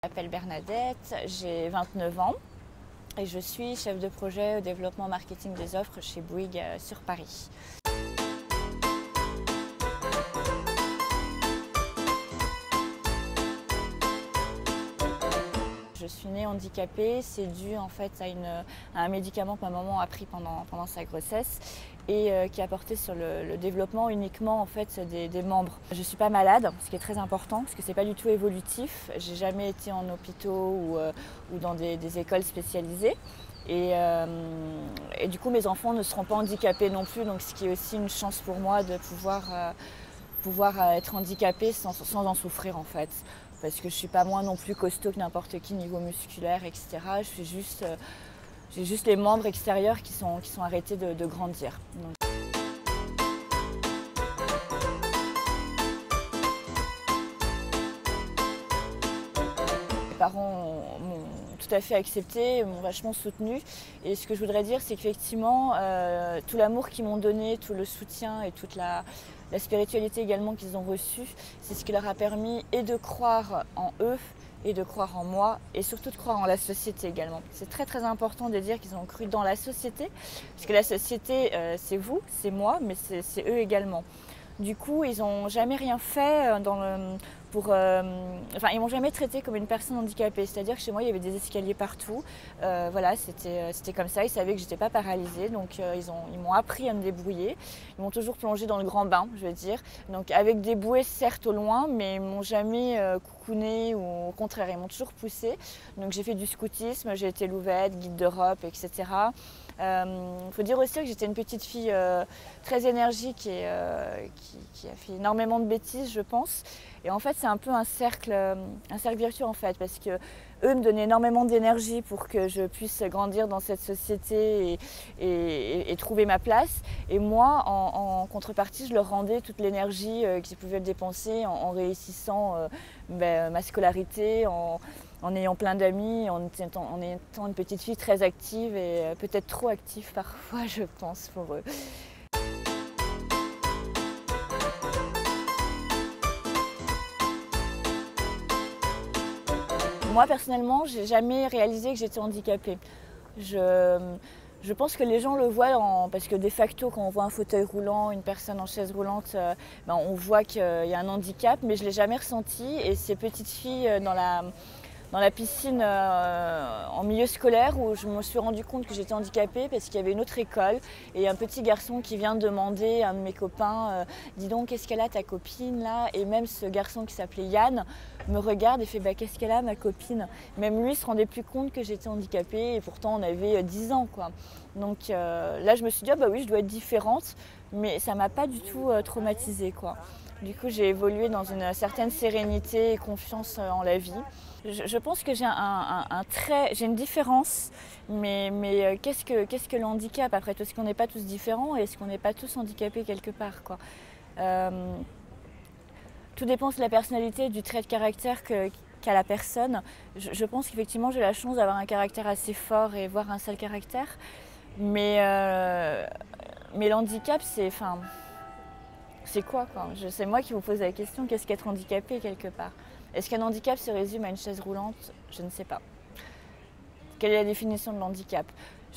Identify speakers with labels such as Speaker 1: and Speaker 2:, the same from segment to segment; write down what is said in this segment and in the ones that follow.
Speaker 1: Je m'appelle Bernadette, j'ai 29 ans et je suis chef de projet au développement marketing des offres chez Bouygues sur Paris. Je suis née handicapée, c'est dû en fait à un médicament que ma maman a pris pendant sa grossesse et qui a porté sur le développement uniquement en fait des membres. Je ne suis pas malade, ce qui est très important parce que c'est pas du tout évolutif. J'ai jamais été en hôpitaux ou dans des écoles spécialisées. Et du coup, mes enfants ne seront pas handicapés non plus, donc ce qui est aussi une chance pour moi de pouvoir être handicapée sans en souffrir en fait. Parce que je ne suis pas moins non plus costaud que n'importe qui niveau musculaire, etc. J'ai juste les membres extérieurs qui sont arrêtés de grandir. Donc. Mes parents m'ont tout à fait accepté, m'ont vachement soutenu. Et ce que je voudrais dire, c'est qu'effectivement, tout l'amour qu'ils m'ont donné, tout le soutien et toute la spiritualité également qu'ils ont reçue, c'est ce qui leur a permis et de croire en eux et de croire en moi et surtout de croire en la société également. C'est très très important de dire qu'ils ont cru dans la société, parce que la société, c'est vous, c'est moi, mais c'est eux également. Du coup, ils n'ont jamais rien fait ils m'ont jamais traité comme une personne handicapée. C'est-à-dire que chez moi, il y avait des escaliers partout. Voilà, c'était comme ça. Ils savaient que je n'étais pas paralysée, donc ils m'ont appris à me débrouiller. Ils m'ont toujours plongée dans le grand bain, je veux dire. Donc avec des bouées certes au loin, mais ils m'ont jamais coucounée ou au contraire, ils m'ont toujours poussée. Donc j'ai fait du scoutisme, j'ai été louvette, guide d'Europe, etc. Faut dire aussi que j'étais une petite fille très énergique et qui a fait énormément de bêtises, je pense. Et en fait, c'est un peu un cercle vertueux en fait, parce que eux me donnaient énormément d'énergie pour que je puisse grandir dans cette société et trouver ma place. Et moi, en contrepartie, je leur rendais toute l'énergie qu'ils pouvaient dépenser en réussissant ma scolarité, en ayant plein d'amis, en étant une petite fille très active et peut-être trop active parfois, je pense, pour eux. Moi, personnellement, j'ai jamais réalisé que j'étais handicapée. Je pense que les gens le voient parce que de facto, quand on voit un fauteuil roulant, une personne en chaise roulante, on voit qu'il y a un handicap, mais je ne l'ai jamais ressenti. Et ces petites filles dans la piscine en milieu scolaire où je me suis rendu compte que j'étais handicapée parce qu'il y avait une autre école et un petit garçon qui vient demander à un de mes copains dis donc qu'est-ce qu'elle a ta copine là, et même ce garçon qui s'appelait Yann me regarde et fait bah, qu'est-ce qu'elle a ma copine. Même lui se rendait plus compte que j'étais handicapée et pourtant on avait 10 ans quoi. Donc là je me suis dit ah, bah oui je dois être différente, mais ça m'a pas du tout traumatisée quoi. Du coup, j'ai évolué dans une certaine sérénité et confiance en la vie. Je pense que j'ai une différence, mais qu'est-ce que le handicap après tout? Est-ce qu'on n'est pas tous différents et est-ce qu'on n'est pas tous handicapés quelque part quoi? Tout dépend de la personnalité, du trait de caractère qu'a la personne. Je pense qu'effectivement, j'ai la chance d'avoir un caractère assez fort et voire un seul caractère. Mais le handicap, c'est quoi? C'est moi qui vous pose la question, qu'est-ce qu'être handicapé quelque part? Est-ce qu'un handicap se résume à une chaise roulante? Je ne sais pas. Quelle est la définition de l'handicap?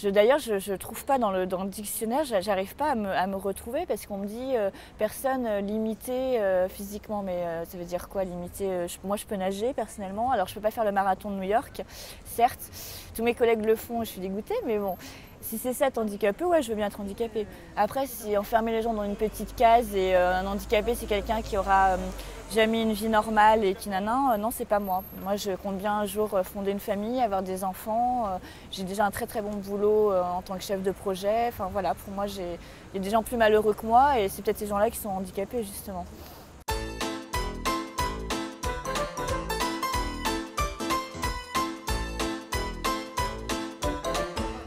Speaker 1: D'ailleurs, je ne trouve pas dans le dictionnaire, j'arrive pas à me retrouver parce qu'on me dit personne limitée physiquement. Mais ça veut dire quoi limité? Moi, je peux nager personnellement. Alors, je ne peux pas faire le marathon de New York, certes. Tous mes collègues le font et je suis dégoûtée, mais bon. Si c'est ça, être handicapé, ouais, je veux bien être handicapé. Après, si enfermer les gens dans une petite case et un handicapé, c'est quelqu'un qui aura jamais une vie normale et qui non, c'est pas moi. Moi, je compte bien un jour fonder une famille, avoir des enfants. J'ai déjà un très très bon boulot en tant que chef de projet. Enfin voilà, pour moi, il y a des gens plus malheureux que moi et c'est peut-être ces gens-là qui sont handicapés justement.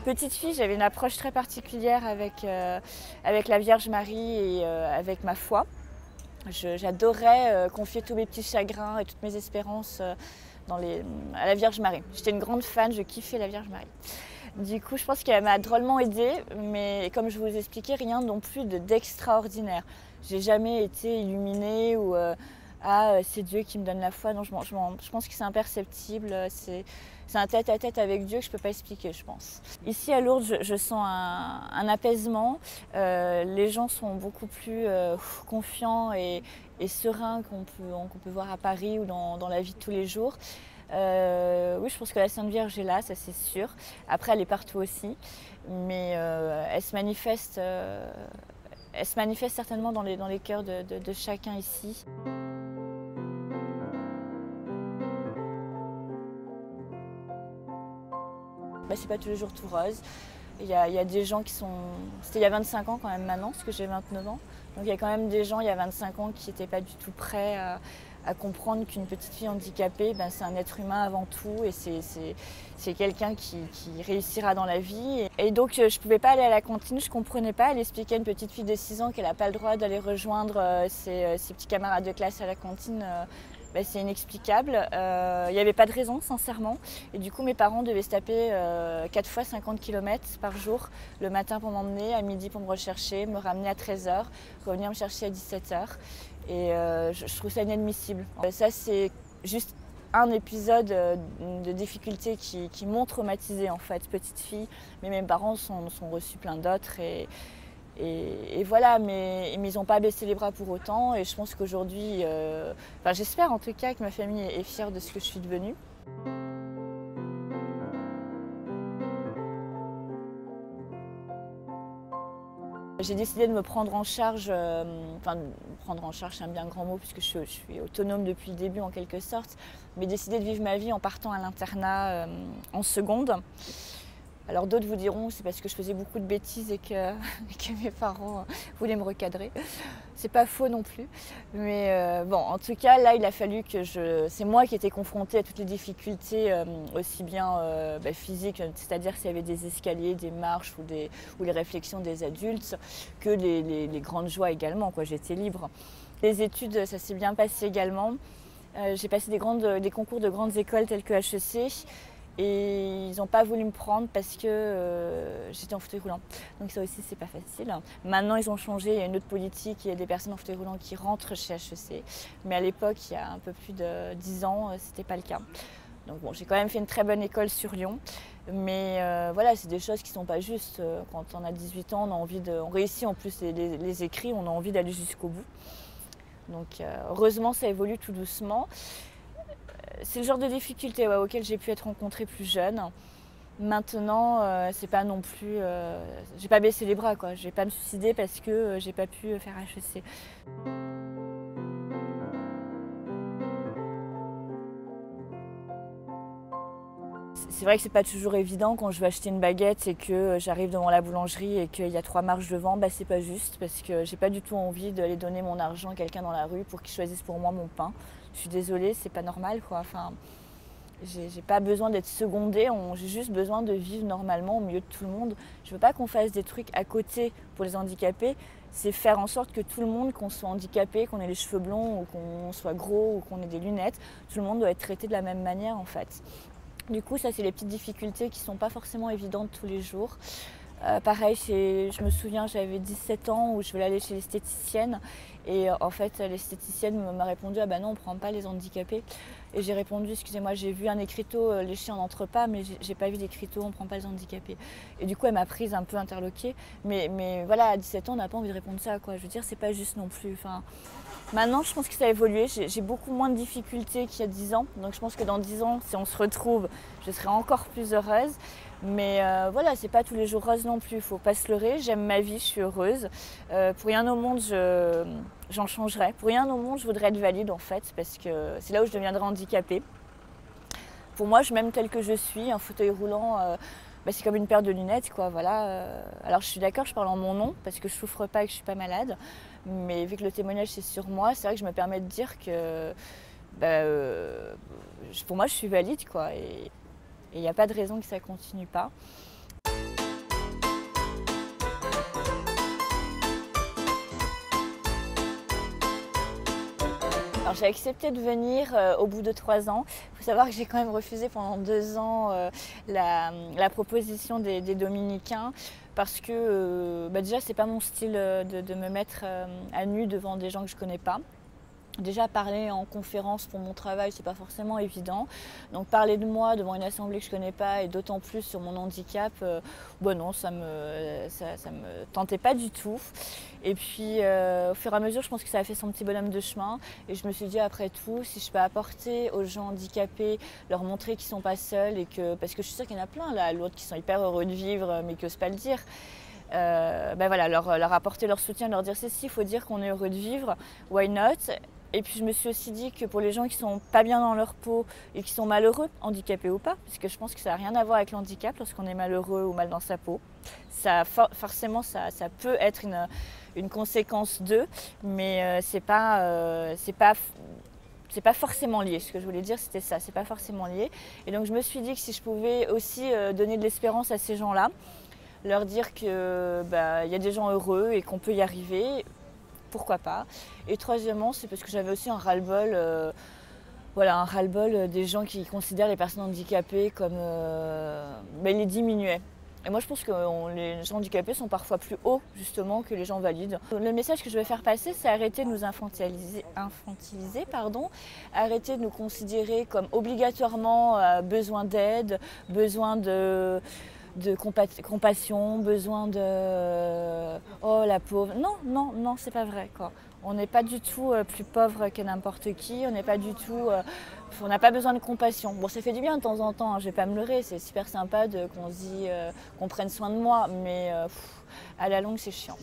Speaker 1: Petite fille, j'avais une approche très particulière avec la Vierge Marie et avec ma foi. J'adorais confier tous mes petits chagrins et toutes mes espérances à la Vierge Marie. J'étais une grande fan, je kiffais la Vierge Marie. Du coup, je pense qu'elle m'a drôlement aidée, mais comme je vous expliquais, rien non plus d'extraordinaire. J'ai jamais été illuminée ou à c'est Dieu qui me donne la foi. Non, je pense que c'est imperceptible, c'est un tête-à-tête avec Dieu que je ne peux pas expliquer, je pense. Ici à Lourdes, je sens un apaisement. Les gens sont beaucoup plus confiants et sereins qu'on peut voir à Paris ou dans la vie de tous les jours. Oui, je pense que la Sainte Vierge est là, ça c'est sûr. Après, elle est partout aussi, mais elle se manifeste certainement dans les cœurs de chacun ici. C'est pas tous les jours tout rose. Il y a des gens qui sont... C'était il y a 25 ans quand même maintenant, parce que j'ai 29 ans. Donc il y a quand même des gens il y a 25 ans qui n'étaient pas du tout prêts à comprendre qu'une petite fille handicapée, c'est un être humain avant tout et c'est quelqu'un qui réussira dans la vie. Et donc je ne pouvais pas aller à la cantine, je ne comprenais pas. Elle expliquait à une petite fille de 6 ans qu'elle n'a pas le droit d'aller rejoindre ses petits camarades de classe à la cantine. C'est inexplicable. Il n'y avait pas de raison, sincèrement. Et du coup, mes parents devaient se taper 4 fois 50 km par jour, le matin pour m'emmener, à midi pour me rechercher, me ramener à 13 h, revenir me chercher à 17 h. Et je trouve ça inadmissible. Ça, c'est juste un épisode de difficulté qui m'ont traumatisée, en fait, petite fille. Mais mes parents sont reçus plein d'autres. Et voilà, mais ils n'ont pas baissé les bras pour autant et je pense qu'aujourd'hui, j'espère en tout cas que ma famille est fière de ce que je suis devenue. J'ai décidé de me prendre en charge, prendre en charge c'est un bien grand mot puisque je suis autonome depuis le début en quelque sorte, mais décider de vivre ma vie en partant à l'internat en seconde. Alors d'autres vous diront c'est parce que je faisais beaucoup de bêtises et que mes parents voulaient me recadrer. C'est pas faux non plus. Mais en tout cas là il a fallu que c'est moi qui étais confrontée à toutes les difficultés aussi bien physiques, c'est-à-dire s'il y avait des escaliers, des marches ou les réflexions des adultes, que les grandes joies également, quoi. J'étais libre. Les études, ça s'est bien passé également. J'ai passé des concours de grandes écoles telles que HEC. Et ils n'ont pas voulu me prendre parce que j'étais en fauteuil roulant. Donc ça aussi, c'est pas facile. Maintenant, ils ont changé, il y a une autre politique, il y a des personnes en fauteuil roulant qui rentrent chez HEC. Mais à l'époque, il y a un peu plus de 10 ans, c'était pas le cas. Donc bon, j'ai quand même fait une très bonne école sur Lyon. Mais voilà, c'est des choses qui sont pas justes. Quand on a 18 ans, on réussit en plus les écrits, on a envie d'aller jusqu'au bout. Donc heureusement, ça évolue tout doucement. C'est le genre de difficulté auquel j'ai pu être rencontrée plus jeune. Maintenant, c'est pas non plus... j'ai pas baissé les bras, quoi. Je vais pas me suicider parce que j'ai pas pu faire HEC. C'est vrai que c'est pas toujours évident quand je vais acheter une baguette et que j'arrive devant la boulangerie et qu'il y a 3 marches devant, c'est pas juste parce que j'ai pas du tout envie d'aller donner mon argent à quelqu'un dans la rue pour qu'il choisisse pour moi mon pain. Je suis désolée, c'est pas normal, quoi. Enfin, j'ai pas besoin d'être secondée, j'ai juste besoin de vivre normalement au milieu de tout le monde. Je veux pas qu'on fasse des trucs à côté pour les handicapés, c'est faire en sorte que tout le monde, qu'on soit handicapé, qu'on ait les cheveux blonds ou qu'on soit gros ou qu'on ait des lunettes, tout le monde doit être traité de la même manière en fait. Du coup, ça c'est les petites difficultés qui sont pas forcément évidentes tous les jours. Pareil, je me souviens, j'avais 17 ans où je voulais aller chez l'esthéticienne et en fait l'esthéticienne m'a répondu « Ah bah non, on ne prend pas les handicapés ». Et j'ai répondu « Excusez-moi, j'ai vu un écriteau, les chiens n'entrent pas, mais j'ai pas vu d'écriteau, on ne prend pas les handicapés ». Et du coup, elle m'a prise un peu interloquée. Mais voilà, à 17 ans, on n'a pas envie de répondre ça, quoi. Je veux dire, c'est pas juste non plus. Enfin, maintenant, je pense que ça a évolué. J'ai beaucoup moins de difficultés qu'il y a 10 ans. Donc je pense que dans 10 ans, si on se retrouve, je serai encore plus heureuse. Mais voilà, c'est pas tous les jours rose non plus, il faut pas se leurrer, j'aime ma vie, je suis heureuse. Pour rien au monde, j'en changerais. Pour rien au monde, je voudrais être valide en fait, parce que c'est là où je deviendrai handicapée. Pour moi, je m'aime telle que je suis, un fauteuil roulant, c'est comme une paire de lunettes, quoi, voilà. Alors je suis d'accord, je parle en mon nom, parce que je souffre pas et que je suis pas malade. Mais vu que le témoignage c'est sur moi, c'est vrai que je me permets de dire que pour moi, je suis valide, quoi. Et il n'y a pas de raison que ça ne continue pas. Alors j'ai accepté de venir au bout de 3 ans. Il faut savoir que j'ai quand même refusé pendant 2 ans la proposition des dominicains parce que déjà c'est pas mon style de me mettre à nu devant des gens que je connais pas. Déjà parler en conférence pour mon travail, c'est pas forcément évident. Donc parler de moi devant une assemblée que je connais pas et d'autant plus sur mon handicap, bon non, ça me tentait pas du tout. Et puis au fur et à mesure, je pense que ça a fait son petit bonhomme de chemin. Et je me suis dit après tout, si je peux apporter aux gens handicapés, leur montrer qu'ils sont pas seuls et que, parce que je suis sûre qu'il y en a plein là, à l'autre qui sont hyper heureux de vivre mais qui n'osent pas le dire. Ben voilà, leur apporter leur soutien, leur dire si, il faut dire qu'on est heureux de vivre, why not? Et puis je me suis aussi dit que pour les gens qui sont pas bien dans leur peau et qui sont malheureux, handicapés ou pas, parce que je pense que ça n'a rien à voir avec le handicap lorsqu'on est malheureux ou mal dans sa peau. Forcément, ça peut être une conséquence d'eux, mais c'est pas forcément lié. Ce que je voulais dire, c'était ça, c'est pas forcément lié. Et donc je me suis dit que si je pouvais aussi donner de l'espérance à ces gens-là, leur dire que y a des gens heureux et qu'on peut y arriver, pourquoi pas. Et troisièmement, c'est parce que j'avais aussi un ras-le-bol, un ras-le-bol des gens qui considèrent les personnes handicapées comme les diminuer. Et moi je pense que les gens handicapés sont parfois plus hauts justement que les gens valides. Le message que je vais faire passer, c'est arrêter de nous infantiliser, arrêter de nous considérer comme obligatoirement besoin d'aide, besoin de compassion, besoin de oh la pauvre. Non, non, non, c'est pas vrai quoi. On n'est pas du tout plus pauvre que n'importe qui, on n'est pas du tout. On n'a pas besoin de compassion. Bon, ça fait du bien de temps en temps, hein, je vais pas me leurrer, c'est super sympa qu'on se dise qu'on prenne soin de moi, mais à la longue c'est chiant.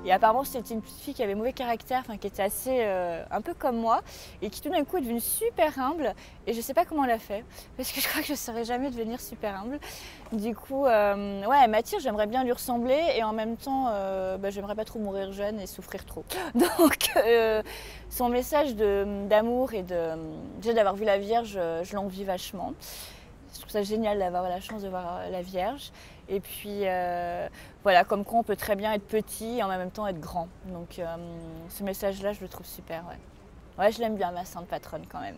Speaker 1: Et apparemment c'était une petite fille qui avait mauvais caractère, qui était assez un peu comme moi et qui tout d'un coup est devenue super humble et je sais pas comment elle a fait parce que je crois que je ne saurais jamais devenir super humble. Du coup elle m'attire, j'aimerais bien lui ressembler et en même temps j'aimerais pas trop mourir jeune et souffrir trop. Donc son message d'amour et déjà d'avoir vu la Vierge, je l'envie vachement. Je trouve ça génial d'avoir la chance de voir la Vierge. Et puis comme quoi on peut très bien être petit et en même temps être grand. Donc ce message-là, je le trouve super. Ouais, je l'aime bien, ma sainte patronne quand même.